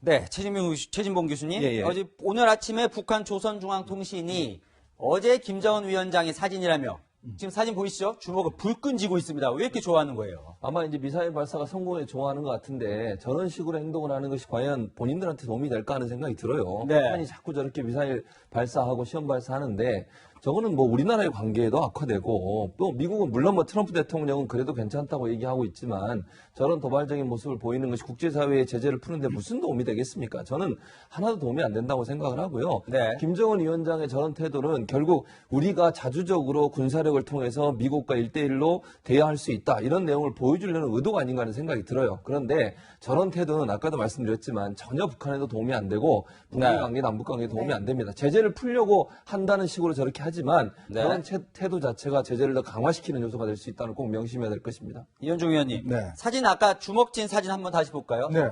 네, 최진봉 교수님. 예, 예. 오늘 아침에 북한 조선중앙통신이 어제 김정은 위원장의 사진이라며 지금 사진 보이시죠? 주먹을 불끈 쥐고 있습니다. 왜 이렇게 좋아하는 거예요? 아마 이제 미사일 발사가 성공에 좋아하는 것 같은데 저런 식으로 행동을 하는 것이 과연 본인들한테 도움이 될까 하는 생각이 들어요. 네. 북한이 자꾸 저렇게 미사일 발사하고 시험 발사하는데 저거는 뭐 우리나라의 관계에도 악화되고 또 미국은 물론 뭐 트럼프 대통령은 그래도 괜찮다고 얘기하고 있지만 저런 도발적인 모습을 보이는 것이 국제사회의 제재를 푸는데 무슨 도움이 되겠습니까? 저는 하나도 도움이 안 된다고 생각을 하고요. 네. 김정은 위원장의 저런 태도는 결국 우리가 자주적으로 군사력을 통해서 미국과 1대1로 대화할 수 있다. 이런 내용을 보여주려는 의도가 아닌가 하는 생각이 들어요. 그런데 저런 태도는 아까도 말씀드렸지만 전혀 북한에도 도움이 안 되고 북미관계, 남북관계에 도움이 안 됩니다. 제재를 풀려고 한다는 식으로 저렇게 하지만 그런 태도 자체가 제재를 더 강화시키는 요소가 될 수 있다는 꼭 명심해야 될 것입니다. 이현종 위원님. 네. 사진 아까 주먹 쥔 사진 한번 다시 볼까요? 네.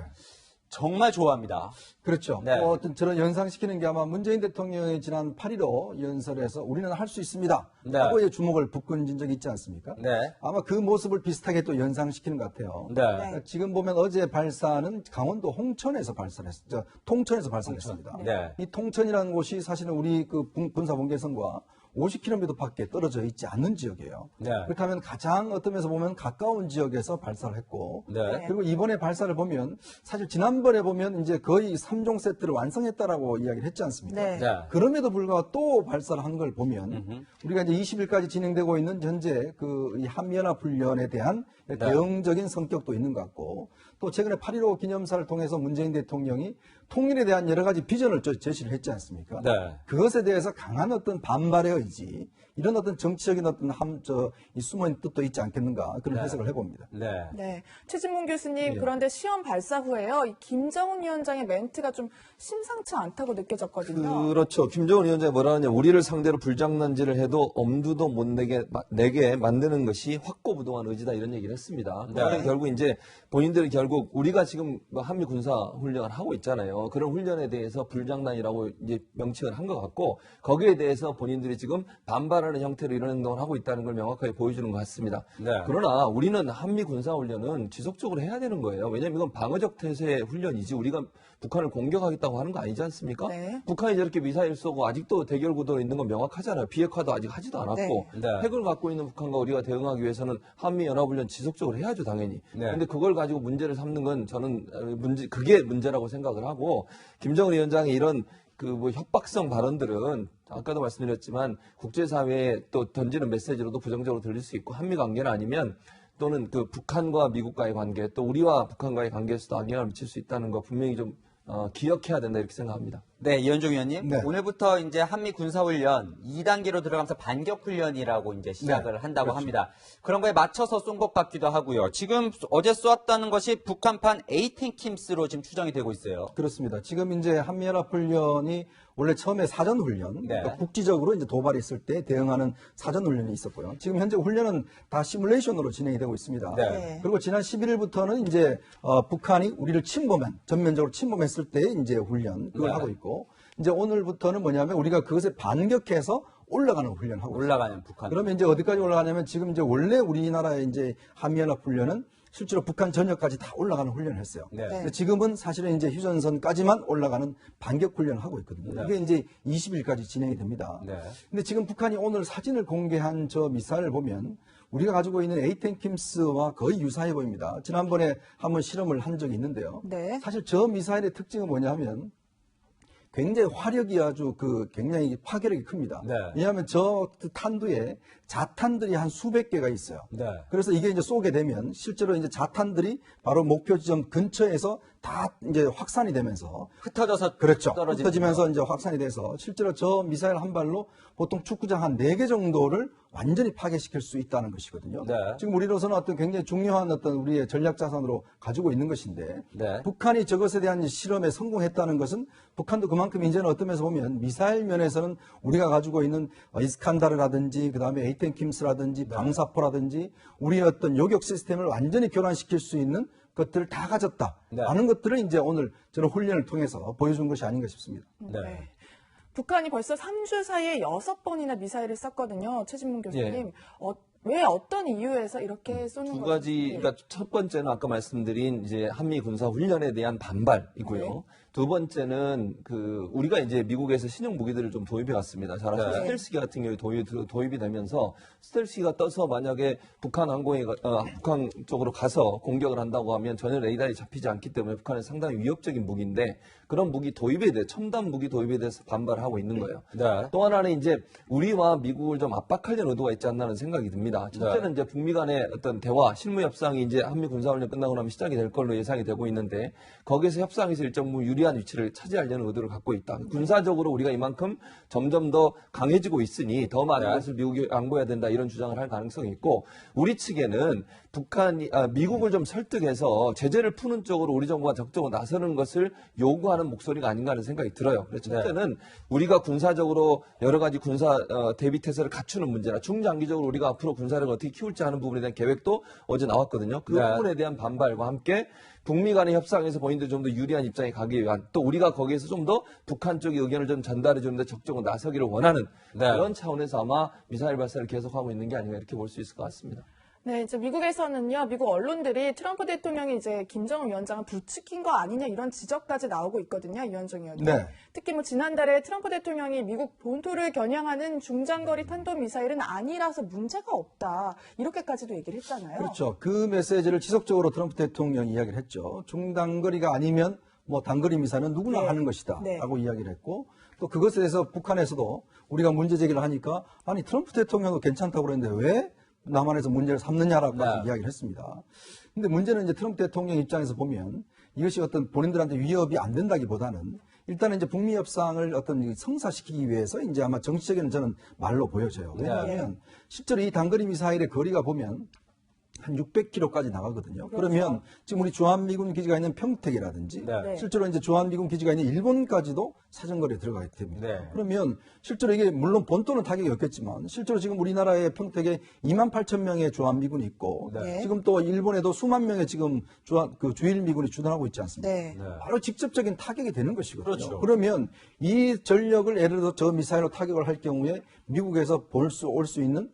정말 좋아합니다. 그렇죠. 네. 저런 연상시키는 게 아마 문재인 대통령이 지난 8.15 연설에서 우리는 할 수 있습니다. 네. 하고 이제 주먹을 북끈진 적이 있지 않습니까? 네. 아마 그 모습을 비슷하게 또 연상시키는 것 같아요. 네. 그러니까 지금 보면 어제 발사는 강원도 홍천에서 발사를 했죠. 통천에서 발사했습니다. 네. 이 통천이라는 곳이 사실은 우리 그 군사분계선과 50km 밖에 떨어져 있지 않는 지역이에요. 네. 그렇다면 가장 어떤 면에서 보면 가까운 지역에서 발사를 했고, 네. 그리고 이번에 발사를 보면 사실 지난번에 보면 이제 거의 3종 세트를 완성했다라고 이야기를 했지 않습니까? 네. 네. 그럼에도 불구하고 또 발사를 한 걸 보면 우리가 이제 20일까지 진행되고 있는 현재 그 이 한미연합훈련에 대한 대응적인 성격도 있는 것 같고, 또 최근에 8.15 기념사를 통해서 문재인 대통령이 통일에 대한 여러 가지 비전을 제시를 했지 않습니까? 네. 그것에 대해서 강한 어떤 반발의 의지, 이런 어떤 정치적인 어떤 이 숨어있는 뜻도 있지 않겠는가, 그런 해석을 해봅니다. 네. 네. 최진봉 교수님, 예. 그런데 시험 발사 후에요, 이 김정은 위원장의 멘트가 좀 심상치 않다고 느껴졌거든요. 그렇죠. 김정은 위원장이 뭐라 하냐. 우리를 상대로 불장난질을 해도 엄두도 못 내게 만드는 것이 확고부동한 의지다 이런 얘기를 했습니다. 그러니까 결국 이제 본인들이 결국 우리가 지금 한미 군사 훈련을 하고 있잖아요. 그런 훈련에 대해서 불장난이라고 이제 명칭을 한 것 같고 거기에 대해서 본인들이 지금 반발하는 형태로 이런 행동을 하고 있다는 걸 명확하게 보여주는 것 같습니다. 네. 그러나 우리는 한미 군사 훈련은 지속적으로 해야 되는 거예요. 왜냐하면 이건 방어적 태세의 훈련이지 우리가 북한을 공격하겠다고 하는 거 아니지 않습니까? 네. 북한이 저렇게 미사일 쏘고 아직도 대결 구도에 있는 건 명확하잖아요. 비핵화도 아직 하지도 않았고 네. 핵을 갖고 있는 북한과 우리가 대응하기 위해서는 한미연합훈련 지속적으로 해야죠, 당연히. 네. 근데 그걸 가지고 문제를 삼는 건 저는 그게 문제라고 생각을 하고 김정은 위원장의 이런 그 뭐 협박성 발언들은 아까도 말씀드렸지만 국제사회에 또 던지는 메시지로도 부정적으로 들릴 수 있고 한미 관계는 아니면 또는 그 북한과 미국과의 관계 또 우리와 북한과의 관계에서도 악영향을 미칠 수 있다는 거 분명히 좀 기억해야 된다 이렇게 생각합니다. 네, 이현종 위원님. 네. 오늘부터 이제 한미 군사훈련 2단계로 들어가면서 반격훈련이라고 이제 시작을 한다고 합니다. 그런 거에 맞춰서 쏜 것 같기도 하고요. 지금 어제 쏘았다는 것이 북한판 에이텐킴스로 지금 추정이 되고 있어요. 그렇습니다. 지금 이제 한미연합훈련이 원래 처음에 사전훈련, 그러니까 국지적으로 이제 도발이 있을 때 대응하는 사전훈련이 있었고요. 지금 현재 훈련은 다 시뮬레이션으로 진행이 되고 있습니다. 네. 그리고 지난 11일부터는 이제 북한이 우리를 전면적으로 침범했을 때 이제 훈련, 그걸 하고 있고, 이제 오늘부터는 뭐냐면 우리가 그것에 반격해서 올라가는 훈련을 하고 있습니다. 올라가는 북한. 그러면 이제 어디까지 올라가냐면 지금 이제 원래 우리나라의 이제 한미연합훈련은 실제로 북한 전역까지 다 올라가는 훈련을 했어요. 네. 근데 지금은 사실은 이제 휴전선까지만 올라가는 반격 훈련을 하고 있거든요. 이게 이제 20일까지 진행이 됩니다. 네. 근데 지금 북한이 오늘 사진을 공개한 저 미사일을 보면 우리가 가지고 있는 에이텐킴스와 거의 유사해 보입니다. 지난번에 한번 실험을 한 적이 있는데요. 네. 사실 저 미사일의 특징은 뭐냐면 굉장히 화력이 아주 굉장히 파괴력이 큽니다. 네. 왜냐하면 저 탄두에 자탄들이 한 수백 개가 있어요. 네. 그래서 이게 이제 쏘게 되면 실제로 이제 자탄들이 바로 목표 지점 근처에서 다 이제 확산이 되면서 흩어져서 그렇죠. 떨어지는 흩어지면서 이제 확산이 돼서 실제로 저 미사일 한 발로 보통 축구장 한 4개 정도를 완전히 파괴시킬 수 있다는 것이거든요. 네. 지금 우리로서는 어떤 굉장히 중요한 어떤 우리의 전략 자산으로 가지고 있는 것인데 네. 북한이 저것에 대한 실험에 성공했다는 것은 북한도 그만큼 이제는 어떤 면에서 보면 미사일 면에서는 우리가 가지고 있는 이스칸다르라든지 그다음에 에이텐킴스라든지 방사포라든지 우리의 어떤 요격 시스템을 완전히 교란시킬 수 있는 것들을 다 가졌다. 라는 것들을 이제 오늘 저는 훈련을 통해서 보여준 것이 아닌가 싶습니다. 네. 북한이 벌써 3주 사이에 6번이나 미사일을 쐈거든요. 최진봉 교수님. 왜 어떤 이유에서 이렇게 쏘는 두 거죠? 가지, 그러니까 첫 번째는 아까 말씀드린 이제 한미 군사 훈련에 대한 반발이고요. 두 번째는 우리가 이제 미국에서 신형 무기들을 좀 도입해 왔습니다. 잘 아시는 네. 스텔스기 같은 경우에 도입이 되면서 스텔스기가 떠서 만약에 북한 북한 쪽으로 가서 공격을 한다고 하면 전혀 레이더에 잡히지 않기 때문에 북한은 상당히 위협적인 무기인데 그런 무기 도입에 대해 첨단 무기 도입에 대해서 반발하고 있는 거예요. 네. 또 하나는 이제 우리와 미국을 좀 압박하려는 의도가 있지 않나는 생각이 듭니다. 첫째는 이제 북미 간의 어떤 대화, 실무 협상이 이제 한미 군사훈련 끝나고 나면 시작이 될 걸로 예상이 되고 있는데 거기에서 협상에서 일정 부분 유리한 위치를 차지하려는 의도를 갖고 있다. 군사적으로 우리가 이만큼 점점 더 강해지고 있으니 더 많은 네. 것을 미국이 양보해야 된다 이런 주장을 할 가능성이 있고 우리 측에는 미국을 좀 설득해서 제재를 푸는 쪽으로 우리 정부가 적극적으로 나서는 것을 요구하는 목소리가 아닌가 하는 생각이 들어요. 그래서 첫째는 우리가 군사적으로 여러 가지 군사 대비 태세를 갖추는 문제나 중장기적으로 우리가 앞으로 군사력을 어떻게 키울지 하는 부분에 대한 계획도 어제 나왔거든요. 그 네. 부분에 대한 반발과 함께 북미 간의 협상에서 본인들 좀 더 유리한 입장에 가기 위한 또 우리가 거기에서 좀 더 북한 쪽의 의견을 좀 전달해 주는데 적극적으로 나서기를 원하는 네. 그런 차원에서 아마 미사일 발사를 계속하고 있는 게 아닌가 이렇게 볼 수 있을 것 같습니다. 네, 이제 미국에서는요, 미국 언론들이 트럼프 대통령이 이제 김정은 위원장을 부추긴 거 아니냐 이런 지적까지 나오고 있거든요, 이현정 의원님. 네. 특히 뭐 지난달에 트럼프 대통령이 미국 본토를 겨냥하는 중장거리 탄도미사일은 아니라서 문제가 없다 이렇게까지도 얘기를 했잖아요. 그렇죠. 그 메시지를 지속적으로 트럼프 대통령이 이야기를 했죠. 중단거리가 아니면 뭐 단거리 미사일은 누구나 네. 하는 것이다 네. 라고 이야기를 했고 또 그것에 대해서 북한에서도 우리가 문제 제기를 하니까 아니 트럼프 대통령도 괜찮다고 그랬는데 왜 남한에서 문제를 삼느냐라고 네. 이야기를 했습니다. 근데 문제는 이제 트럼프 대통령 입장에서 보면 이것이 어떤 본인들한테 위협이 안 된다기보다는 일단은 이제 북미 협상을 어떤 성사시키기 위해서 이제 아마 정치적인 저는 말로 보여져요. 왜냐하면 실제로 이 단거리 미사일의 거리가 보면 한 600km까지 나가거든요. 그러면 지금 우리 주한미군 기지가 있는 평택이라든지 네. 실제로 이제 주한미군 기지가 있는 일본까지도 사정거리에 들어가게 됩니다. 네. 그러면 실제로 이게 물론 본토는 타격이 없겠지만 실제로 지금 우리나라의 평택에 28,000명의 주한미군이 있고 네. 지금 또 일본에도 수만 명의 지금 주일미군이 주둔하고 있지 않습니까? 네. 바로 직접적인 타격이 되는 것이거든요. 그렇죠. 그러면 이 전력을 예를 들어 저 미사일로 타격을 할 경우에 미국에서 올 수 있는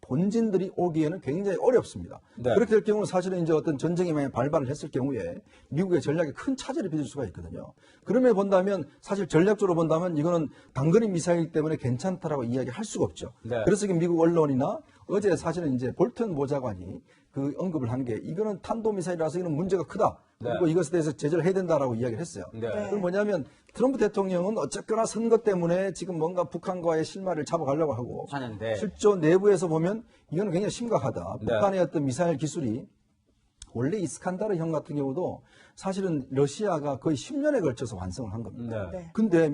본진들이 오기에는 굉장히 어렵습니다. 네. 그렇게 될 경우는 사실은 이제 어떤 전쟁에 만약 발발을 했을 경우에 미국의 전략에 큰 차질을 빚을 수가 있거든요. 그럼에 본다면 사실 전략적으로 본다면 이거는 단거리 미사일 때문에 괜찮다라고 이야기할 수가 없죠. 네. 그래서 지금 미국 언론이나 어제 사실은 이제 볼턴 보좌관이 그 언급을 한 게 이거는 탄도미사일이라서 이건 문제가 크다. 그리고 이것에 대해서 제재를 해야 된다라고 이야기를 했어요. 네. 그건 뭐냐면 트럼프 대통령은 어쨌거나 선거 때문에 지금 뭔가 북한과의 실마리를 잡아가려고 하고 하는데. 실제 내부에서 보면 이거는 굉장히 심각하다. 네. 북한의 어떤 미사일 기술이 원래 이스칸다르형 같은 경우도 사실은 러시아가 거의 10년에 걸쳐서 완성을 한 겁니다. 네. 네. 근데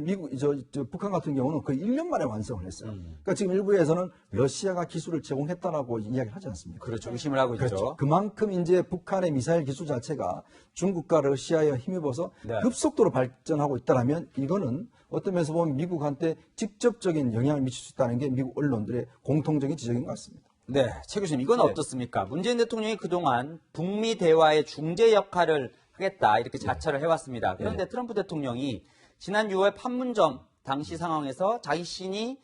북한 같은 경우는 거의 1년 만에 완성을 했어요. 그러니까 지금 일부에서는 러시아가 기술을 제공했다라고 이야기를 하지 않습니까? 그렇죠. 의심을 하고 그렇죠. 있죠. 그만큼 이제 북한의 미사일 기술 자체가 중국과 러시아에 힘입어서 네. 급속도로 발전하고 있다라면 이거는 어떤 면에서 보면 미국한테 직접적인 영향을 미칠 수 있다는 게 미국 언론들의 공통적인 지적인 것 같습니다. 네, 최 교수님, 이건 어떻습니까? 문재인 대통령이 그동안 북미 대화의 중재 역할을 하겠다 이렇게 자처를 해왔습니다. 그런데 트럼프 대통령이 지난 6월 판문점 당시 상황에서 자신이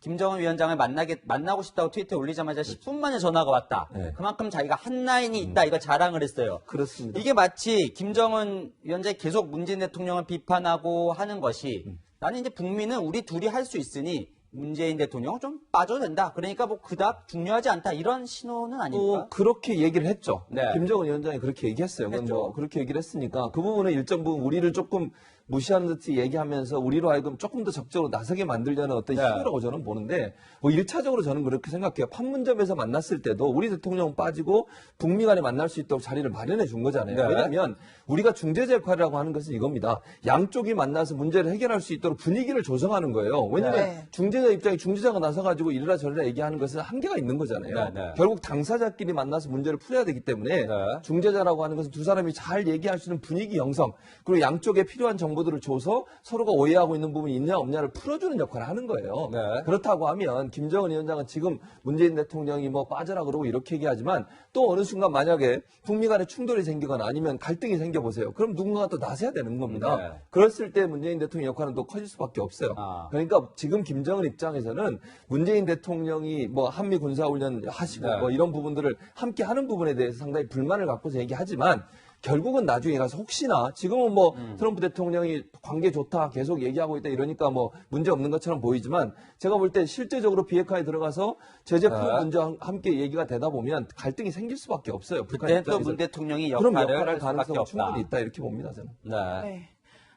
김정은 위원장을 만나고 싶다고 트위터에 올리자마자 10분 만에 전화가 왔다. 그만큼 자기가 한 라인이 있다. 이거 자랑을 했어요. 그렇습니다. 이게 마치 김정은 위원장이 계속 문재인 대통령을 비판하고 하는 것이 나는 이제 북미는 우리 둘이 할 수 있으니 문재인 대통령 좀 빠져도 된다. 그러니까 뭐 그닥 중요하지 않다. 이런 신호는 아닐까? 그렇게 얘기를 했죠. 네. 김정은 위원장이 그렇게 얘기했어요. 그건 했죠. 뭐 그렇게 얘기를 했으니까 그 부분은 일정 부분 우리를 조금 무시하는 듯이 얘기하면서 우리로 하여금 조금 더 적극적으로 나서게 만들려는 어떤 네. 힘이라고 저는 보는데 뭐 1차적으로 저는 그렇게 생각해요. 판문점에서 만났을 때도 우리 대통령은 빠지고 북미 간에 만날 수 있도록 자리를 마련해 준 거잖아요. 네. 왜냐하면 우리가 중재자 역할이라고 하는 것은 이겁니다. 양쪽이 만나서 문제를 해결할 수 있도록 분위기를 조성하는 거예요. 왜냐하면 네. 중재자 입장에 중재자가 나서가지고 이래라 저래라 얘기하는 것은 한계가 있는 거잖아요. 네, 네. 결국 당사자끼리 만나서 문제를 풀어야 되기 때문에 네. 중재자라고 하는 것은 두 사람이 잘 얘기할 수 있는 분위기 형성 그리고 양쪽에 필요한 정보들을 줘서 서로가 오해하고 있는 부분이 있냐 없냐를 풀어주는 역할을 하는 거예요. 네. 그렇다고 하면 김정은 위원장은 지금 문재인 대통령이 뭐 빠져라 그러고 이렇게 얘기하지만 또 어느 순간 만약에 북미 간에 충돌이 생기거나 아니면 갈등이 생겨보세요. 그럼 누군가가 또 나서야 되는 겁니다. 네. 그랬을 때 문재인 대통령 역할은 또 커질 수밖에 없어요. 아. 그러니까 지금 김정은 입장에서는 문재인 대통령이 뭐 한미 군사훈련 하시고 네. 뭐 이런 부분들을 함께 하는 부분에 대해서 상당히 불만을 갖고서 얘기하지만 결국은 나중에 가서 혹시나 지금은 뭐 트럼프 대통령이 관계 좋다 계속 얘기하고 있다 이러니까 뭐 문제 없는 것처럼 보이지만 제가 볼 때 실제적으로 비핵화에 들어가서 제재 풀 문제와 함께 얘기가 되다 보면 갈등이 생길 수밖에 없어요. 북한 그때 또 입장에서. 문 대통령이 그럼 역할을 역할할 할 수밖에 가능성은 없다. 충분히 있다 이렇게 봅니다 저는. 네. 네.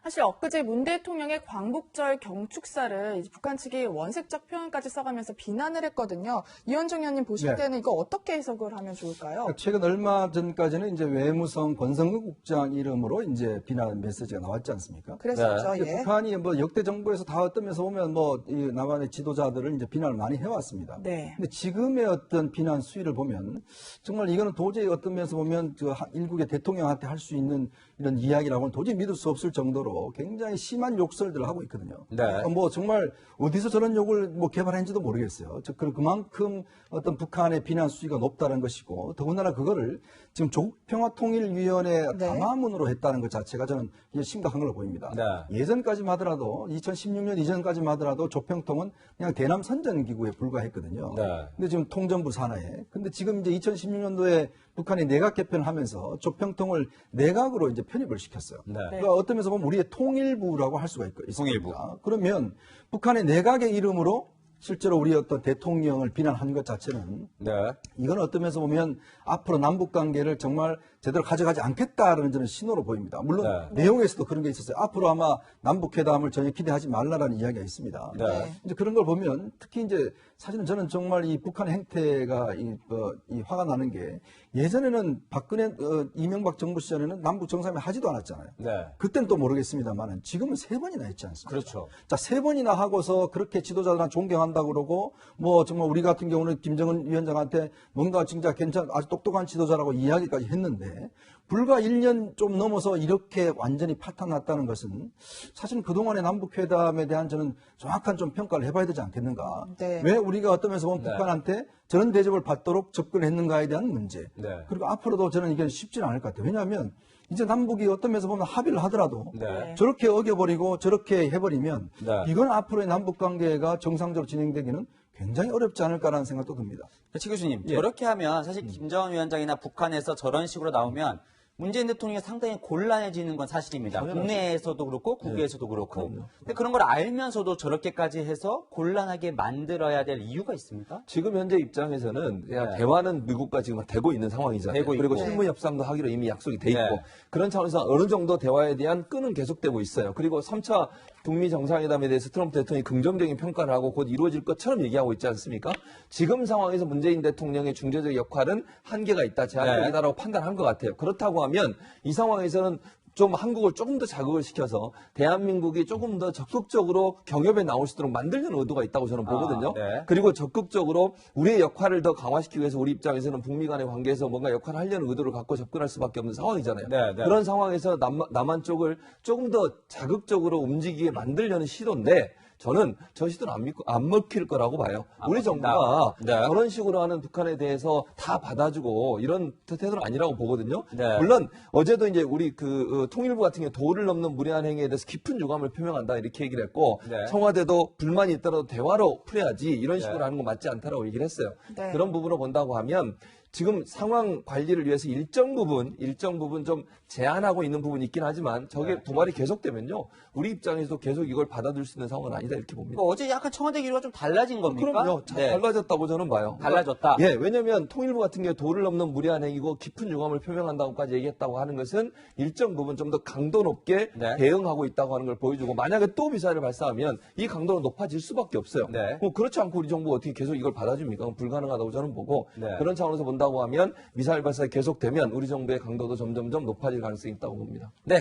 사실 엊그제 문 대통령의 광복절 경축사를 이제 북한 측이 원색적 표현까지 써가면서 비난을 했거든요. 이현정 의원님 보실 네. 때는 이거 어떻게 해석을 하면 좋을까요? 최근 얼마 전까지는 이제 외무성 권성근 국장 이름으로 이제 비난 메시지가 나왔지 않습니까? 그랬었죠. 근데 예. 북한이 뭐 역대 정부에서 다 어떤 면에서 보면 뭐 이 남한의 지도자들을 이제 비난을 많이 해왔습니다. 네. 근데 지금의 어떤 비난 수위를 보면 정말 이거는 도저히 어떤 면에서 보면 일국의 대통령한테 할 수 있는 이런 이야기라고는 도저히 믿을 수 없을 정도로 굉장히 심한 욕설들을 하고 있거든요. 네. 그러니까 뭐 정말 어디서 저런 욕을 뭐 개발했는지도 모르겠어요. 그만큼 어떤 북한의 비난 수위가 높다는 것이고 더군다나 그거를 지금 조국평화통일위원회 네. 담화문으로 했다는 것 자체가 저는 이게 심각한 걸로 보입니다. 네. 예전까지만 하더라도 2016년 이전까지만 하더라도 조평통은 그냥 대남 선전기구에 불과했거든요. 네. 근데 지금 통전부 산하에. 근데 지금 이제 2016년도에 북한이 내각 개편을 하면서 조평통을 내각으로 이제 편입을 시켰어요. 네. 그러니까 어떤 면에서 보면 우리의 통일부라고 할 수가 있습니다. 통일부. 그러면 북한의 내각의 이름으로 실제로 우리 어떤 대통령을 비난한 것 자체는 네. 이건 어떤 면에서 보면 앞으로 남북 관계를 정말 제대로 가져가지 않겠다라는 저는 신호로 보입니다. 물론 네. 내용에서도 그런 게 있었어요. 앞으로 아마 남북 회담을 전혀 기대하지 말라라는 이야기가 있습니다. 네. 이제 그런 걸 보면 특히 이제 사실은 저는 정말 이 북한 행태가 이 화가 나는 게 예전에는 박근혜 이명박 정부 시절에는 남북 정상회담 하지도 않았잖아요. 네. 그때는 또 모르겠습니다만 지금은 3번이나 했지 않습니까? 그렇죠. 자, 3번이나 하고서 그렇게 지도자들한테 존경한다고 그러고, 뭐, 정말 우리 같은 경우는 김정은 위원장한테 뭔가 진짜 아주 똑똑한 지도자라고 이야기까지 했는데, 불과 1년 좀 넘어서 이렇게 완전히 파탄났다는 것은 사실 그동안의 남북회담에 대한 저는 정확한 좀 평가를 해봐야 되지 않겠는가. 네. 왜 우리가 어떤 면에서 보면 네. 북한한테 저런 대접을 받도록 접근했는가에 대한 문제. 네. 그리고 앞으로도 저는 이게 쉽지는 않을 것 같아요. 왜냐하면 이제 남북이 어떤 면에서 보면 합의를 하더라도 네. 저렇게 어겨버리고 저렇게 해버리면 네. 이건 앞으로의 남북 관계가 정상적으로 진행되기는 굉장히 어렵지 않을까라는 생각도 듭니다. 최 교수님, 예. 저렇게 하면 사실 김정은 위원장이나 북한에서 저런 식으로 나오면 문재인 대통령이 상당히 곤란해지는 건 사실입니다. 국내에서도 그렇고 국외에서도 그렇고. 근데 그런 걸 알면서도 저렇게까지 해서 곤란하게 만들어야 될 이유가 있습니까? 지금 현재 입장에서는 그냥 네. 대화는 미국과 지금 되고 있는 상황이잖아요. 되고 그리고 있고. 실무 협상도 하기로 이미 약속이 돼 있고 네. 그런 차원에서 어느 정도 대화에 대한 끈은 계속되고 있어요. 그리고 3차 북미 정상회담에 대해서 트럼프 대통령이 긍정적인 평가를 하고 곧 이루어질 것처럼 얘기하고 있지 않습니까? 지금 상황에서 문재인 대통령의 중재적 역할은 한계가 있다, 제한적이다라고 판단한 것 같아요. 그렇다고 하면 이 상황에서는 좀 한국을 조금 더 자극을 시켜서 대한민국이 조금 더 적극적으로 경협에 나올 수 있도록 만들려는 의도가 있다고 저는 보거든요. 네. 그리고 적극적으로 우리의 역할을 더 강화시키기 위해서 우리 입장에서는 북미 간의 관계에서 뭔가 역할을 하려는 의도를 갖고 접근할 수밖에 없는 상황이잖아요. 네, 네. 그런 상황에서 남한 쪽을 조금 더 자극적으로 움직이게 만들려는 시도인데 저는 저 시도는 안 먹힐 거라고 봐요. 우리 먹힌다. 정부가 네. 저런 식으로 하는 북한에 대해서 다 받아주고 이런 태도는 아니라고 보거든요. 네. 물론 어제도 이제 우리 통일부 같은 경우 도를 넘는 무례한 행위에 대해서 깊은 유감을 표명한다 이렇게 얘기를 했고 네. 청와대도 불만이 있더라도 대화로 풀어야지 이런 식으로 네. 하는 건 맞지 않다라고 얘기를 했어요. 네. 그런 부분을 본다고 하면 지금 상황 관리를 위해서 일정 부분 좀 제한하고 있는 부분이 있긴 하지만 저게 도발이 계속되면요. 우리 입장에서도 계속 이걸 받아들일 수 있는 상황은 아니다 이렇게 봅니다. 어제 약간 청와대 기류가 좀 달라진 겁니까? 그럼요. 네. 달라졌다고 저는 봐요. 달라졌다? 예, 왜냐면 통일부 같은 경우 도를 넘는 무례한 행위고 깊은 유감을 표명한다고까지 얘기했다고 하는 것은 일정 부분 좀 더 강도 높게 네. 대응하고 있다고 하는 걸 보여주고 만약에 또 미사일을 발사하면 이 강도는 높아질 수밖에 없어요. 네. 그렇지 않고 우리 정부가 어떻게 계속 이걸 받아줍니까? 그건 불가능하다고 저는 보고 네. 그런 차원에서 본다고 하면 미사일 발사가 계속되면 우리 정부의 강도도 점점점 높아질 가능성이 있다고 봅니다. 네.